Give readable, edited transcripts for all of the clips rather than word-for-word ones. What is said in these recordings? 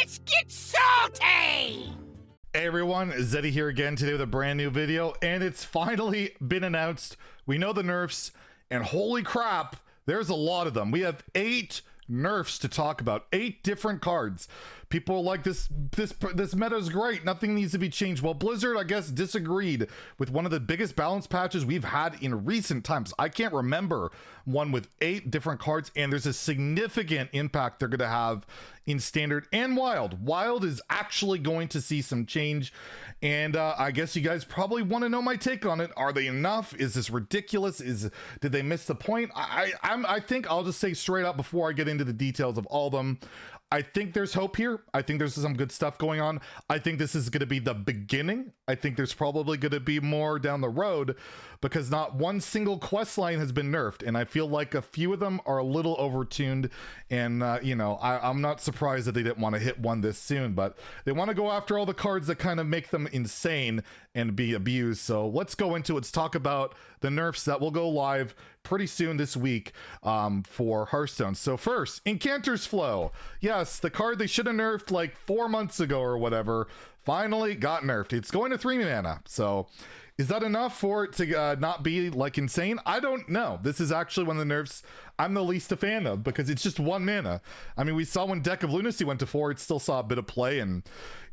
Let's get salty! Hey everyone, Zeddy here again today with a brand new video, and it's finally been announced. We know the nerfs, and holy crap, there's a lot of them. We have 8 nerfs to talk about, 8 different cards. People are like, this meta is great, nothing needs to be changed. Well, Blizzard, I guess, disagreed with one of the biggest balance patches we've had in recent times. I can't remember one with 8 different cards, and there's a significant impact they're going to have in Standard and Wild. Wild is actually going to see some change, and I guess you guys probably want to know my take on it. Are they enough? Is this ridiculous? Did they miss the point? I think I'll just say straight up before I get into the details of all of them, I think there's hope here. I think there's some good stuff going on. I think this is going to be the beginning. I think there's probably going to be more down the road because not one single quest line has been nerfed, and I feel like a few of them are a little overtuned, and you know, I'm not surprised that they didn't want to hit one this soon, but they want to go after all the cards that kind of make them insane and be abused. So let's go into it. Let's talk about the nerfs that will go live pretty soon this week for Hearthstone. So first, Incanter's Flow. Yes, the card they should have nerfed like 4 months ago or whatever finally got nerfed. It's going to 3 mana. So is that enough for it to not be like insane? I don't know. This is actually one of the nerfs I'm the least a fan of because it's just 1 mana. I mean, we saw when Deck of Lunacy went to 4, it still saw a bit of play and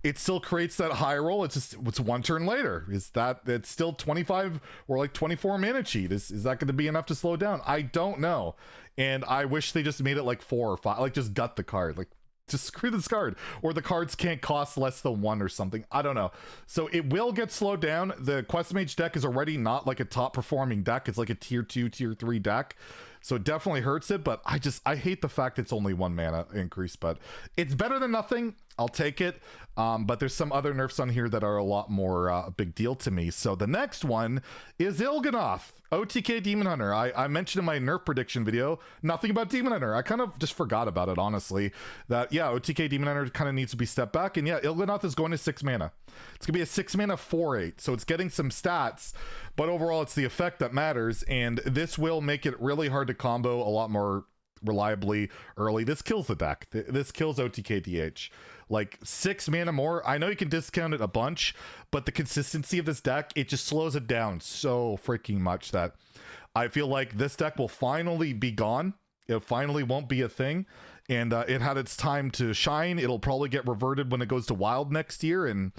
it still creates that high roll. It's just, it's 1 turn later. Is that, it's still 25 or like 24 mana cheat. Is that going to be enough to slow down? I don't know. And I wish they just made it like 4 or 5, like just gut the card. Like, just screw this card, or the cards can't cost less than 1 or something. I don't know. So it will get slowed down. The Quest Mage deck is already not like a top performing deck. It's like a tier 2, tier 3 deck. So it definitely hurts it, but I hate the fact it's only 1 mana increase, but it's better than nothing. I'll take it. But there's some other nerfs on here that are a lot more a big deal to me. So the next one is Ilganov, OTK Demon Hunter. I mentioned in my nerf prediction video, nothing about Demon Hunter. I kind of just forgot about it, honestly. That, yeah, OTK Demon Hunter kind of needs to be stepped back. And yeah, Ilganov is going to 6 mana. It's going to be a 6 mana 4/8. So it's getting some stats, but overall it's the effect that matters. And this will make it really hard to combo a lot more reliably early. This kills the deck. This kills OTKDH. Like 6 mana more. I know you can discount it a bunch, but the consistency of this deck, it just slows it down so freaking much that I feel like this deck will finally be gone. It finally won't be a thing, and it had its time to shine. It'll probably get reverted when it goes to Wild next year, and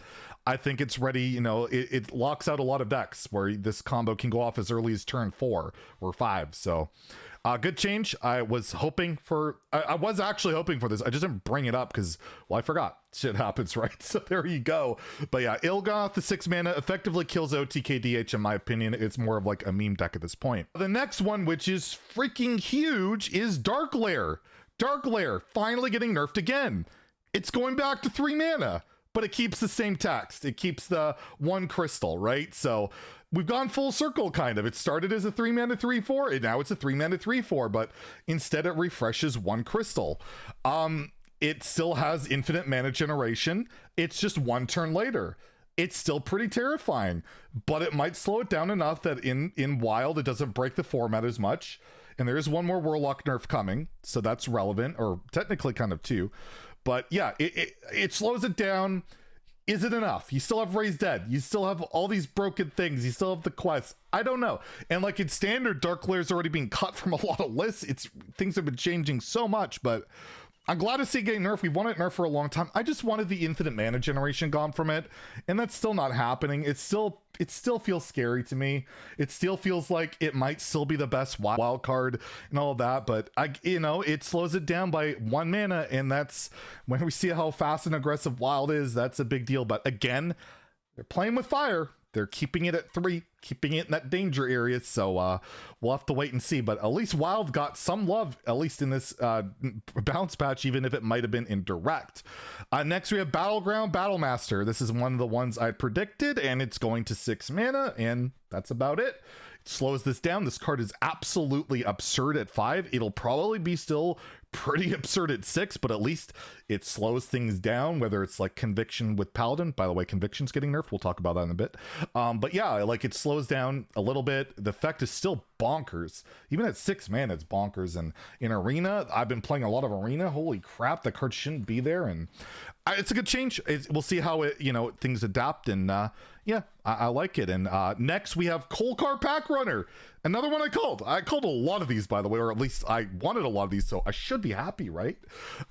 I think it's ready. You know, it locks out a lot of decks where this combo can go off as early as turn 4 or 5. So good change. I was hoping for, I was actually hoping for this. I just didn't bring it up because, well, I forgot. Shit happens, right? So there you go. But yeah, Ilganov, the 6 mana, effectively kills OTKDH in my opinion. It's more of like a meme deck at this point. The next one, which is freaking huge, is Dark Lair. Dark Lair finally getting nerfed again. It's going back to 3 mana, but it keeps the same text. It keeps the 1 crystal, right? So we've gone full circle, kind of. It started as a 3 mana 3/4, and now it's a 3 mana 3/4, but instead it refreshes 1 crystal. It still has infinite mana generation. It's just 1 turn later. It's still pretty terrifying, but it might slow it down enough that in Wild it doesn't break the format as much. And there is 1 more Warlock nerf coming, so that's relevant, or technically kind of 2. But yeah, it slows it down. Is it enough? You still have Raised Dead. You still have all these broken things. You still have the quests. I don't know. And like in Standard, Dark Lair's already being cut from a lot of lists. Things have been changing so much, but I'm glad to see it getting nerfed. We've wanted nerf for a long time. I just wanted the infinite mana generation gone from it, and that's still not happening. It still feels scary to me. It still feels like it might still be the best wild card and all of that, but it slows it down by 1 mana, and that's when we see how fast and aggressive Wild is. That's a big deal. But again, they're playing with fire. They're keeping it at 3, keeping it in that danger area, so we'll have to wait and see. But at least Wild got some love, at least in this bounce patch, even if it might have been indirect. Next, we have Battlegrounds Battlemaster. This is one of the ones I predicted, and it's going to 6 mana, and that's about it. It slows this down. This card is absolutely absurd at 5. It'll probably be still pretty absurd at 6, but at least it slows things down, whether it's like Conviction with Paladin. By the way, Conviction's getting nerfed. We'll talk about that in a bit. But yeah, like it slows down a little bit. The effect is still bonkers. Even at 6 mana, it's bonkers. And in Arena, I've been playing a lot of Arena. Holy crap, the card shouldn't be there. And it's a good change. We'll see how it, things adapt. And yeah, I like it. And next we have Coalcar Pack Runner. Another one I called. I called a lot of these, by the way, or at least I wanted a lot of these, so I should be happy, right?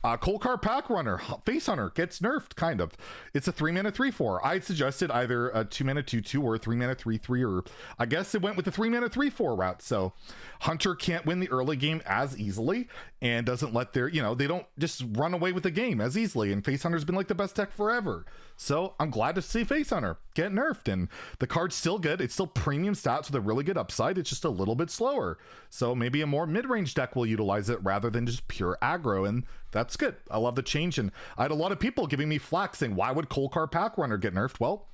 Coalcar Pack Runner, Face Hunter gets nerfed, kind of. It's a 3-mana 3/4. I suggested either a 2-mana 2/2 or a 3-mana 3/3, or I guess it went with the 3-mana 3/4 route. So Hunter can't win the early game as easily and doesn't let their, they don't just run away with the game as easily. And Face Hunter's been like the best deck forever. So I'm glad to see Face Hunter get nerfed, and the card's still good. It's still premium stats with a really good upside. It's just a little bit slower. So maybe a more mid-range deck will utilize it rather than just pure aggro, and that's good. I love the change, and I had a lot of people giving me flack saying, why would Coalcar Pack Runner get nerfed? Well,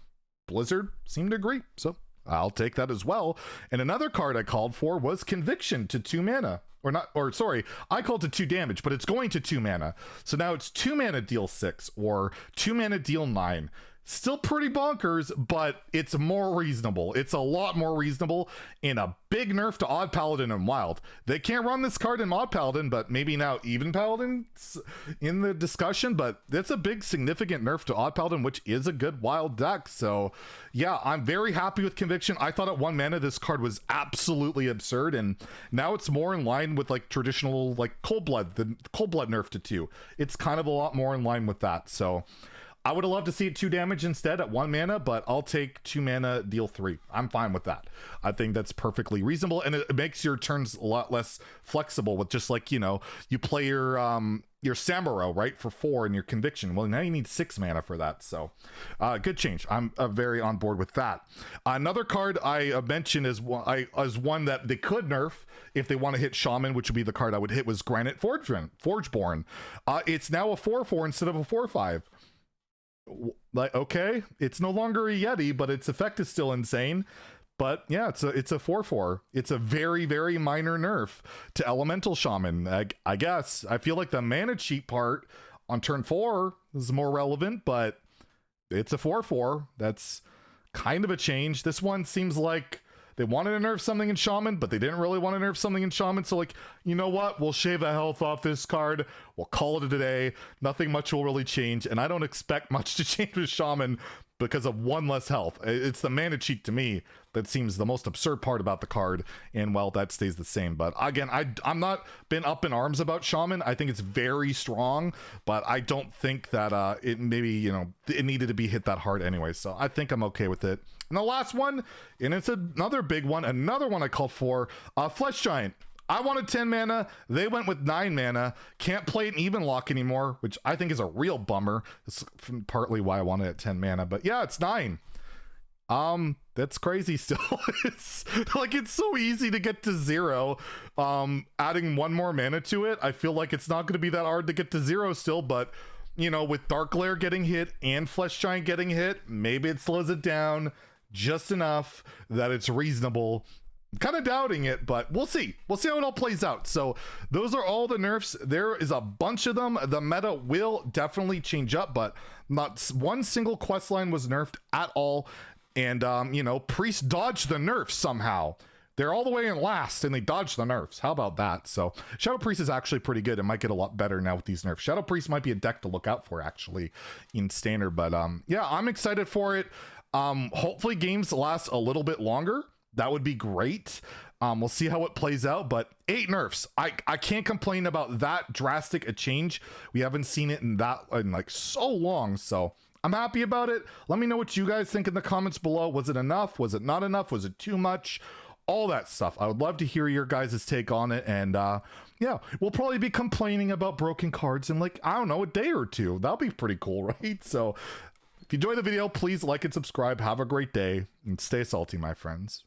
Blizzard seemed to agree, so I'll take that as well. And another card I called for was Conviction to 2 mana. I called it 2 damage, but it's going to 2 mana. So now it's 2 mana deal 6 or 2 mana deal 9. Still pretty bonkers, but it's more reasonable. It's a lot more reasonable, in a big nerf to Odd Paladin and Wild. They can't run this card in Odd Paladin, but maybe now Even Paladin's in the discussion, but it's a big significant nerf to Odd Paladin, which is a good Wild deck. So yeah, I'm very happy with Conviction. I thought at 1 mana this card was absolutely absurd, and now it's more in line with like traditional like Cold Blood, the Cold Blood nerf to 2. It's kind of a lot more in line with that. So I would have loved to see it 2 damage instead at 1 mana, but I'll take 2 mana, deal 3. I'm fine with that. I think that's perfectly reasonable, and it makes your turns a lot less flexible with just like, you play your Samuro, right, for 4 and your Conviction. Well, now you need 6 mana for that, so good change. I'm very on board with that. Another card I mentioned as one that they could nerf if they want to hit Shaman, which would be the card I would hit, was Granite Forgeborn. It's now a 4/4 instead of a 4/5. Like, okay, it's no longer a Yeti, but its effect is still insane. But yeah, it's a 4/4. It's a very, very minor nerf to Elemental Shaman. I guess I feel like the mana cheat part on turn 4 is more relevant, but it's a 4/4. That's kind of a change. This one seems like they wanted to nerf something in Shaman, but they didn't really want to nerf something in Shaman. So like, you know what? We'll shave a health off this card. We'll call it a day. Nothing much will really change. And I don't expect much to change with Shaman because of 1 less health. It's the mana cheat to me that seems the most absurd part about the card. And well, that stays the same. But again, I'm not been up in arms about Shaman. I think it's very strong, but I don't think that it maybe, it needed to be hit that hard anyway. So I think I'm okay with it. And the last one, and it's another big one, another one I called for, Flesh Giant. I wanted 10 mana. They went with 9 mana. Can't play an even lock anymore, which I think is a real bummer. It's partly why I wanted it at 10 mana, but yeah, it's 9. That's crazy still. It's like, it's so easy to get to 0. Adding 1 more mana to it, I feel like it's not going to be that hard to get to 0 still, but with Dark Lair getting hit and Flesh Giant getting hit, maybe it slows it down just enough that it's reasonable. Kind of doubting it, but we'll see. We'll see how it all plays out. So those are all the nerfs. There is a bunch of them. The meta will definitely change up, but not one single quest line was nerfed at all. And, Priest dodged the nerfs somehow. They're all the way in last, and they dodged the nerfs. How about that? So Shadow Priest is actually pretty good. It might get a lot better now with these nerfs. Shadow Priest might be a deck to look out for, actually, in Standard. But, yeah, I'm excited for it. Hopefully games last a little bit longer. That would be great. We'll see how it plays out, but 8 nerfs. I can't complain about that drastic a change. We haven't seen it in like so long, so I'm happy about it. Let me know what you guys think in the comments below. Was it enough? Was it not enough? Was it too much? All that stuff. I would love to hear your guys' take on it. And yeah, we'll probably be complaining about broken cards in like, I don't know, a day or 2. That'll be pretty cool, right? So if you enjoyed the video, please like and subscribe. Have a great day and stay salty, my friends.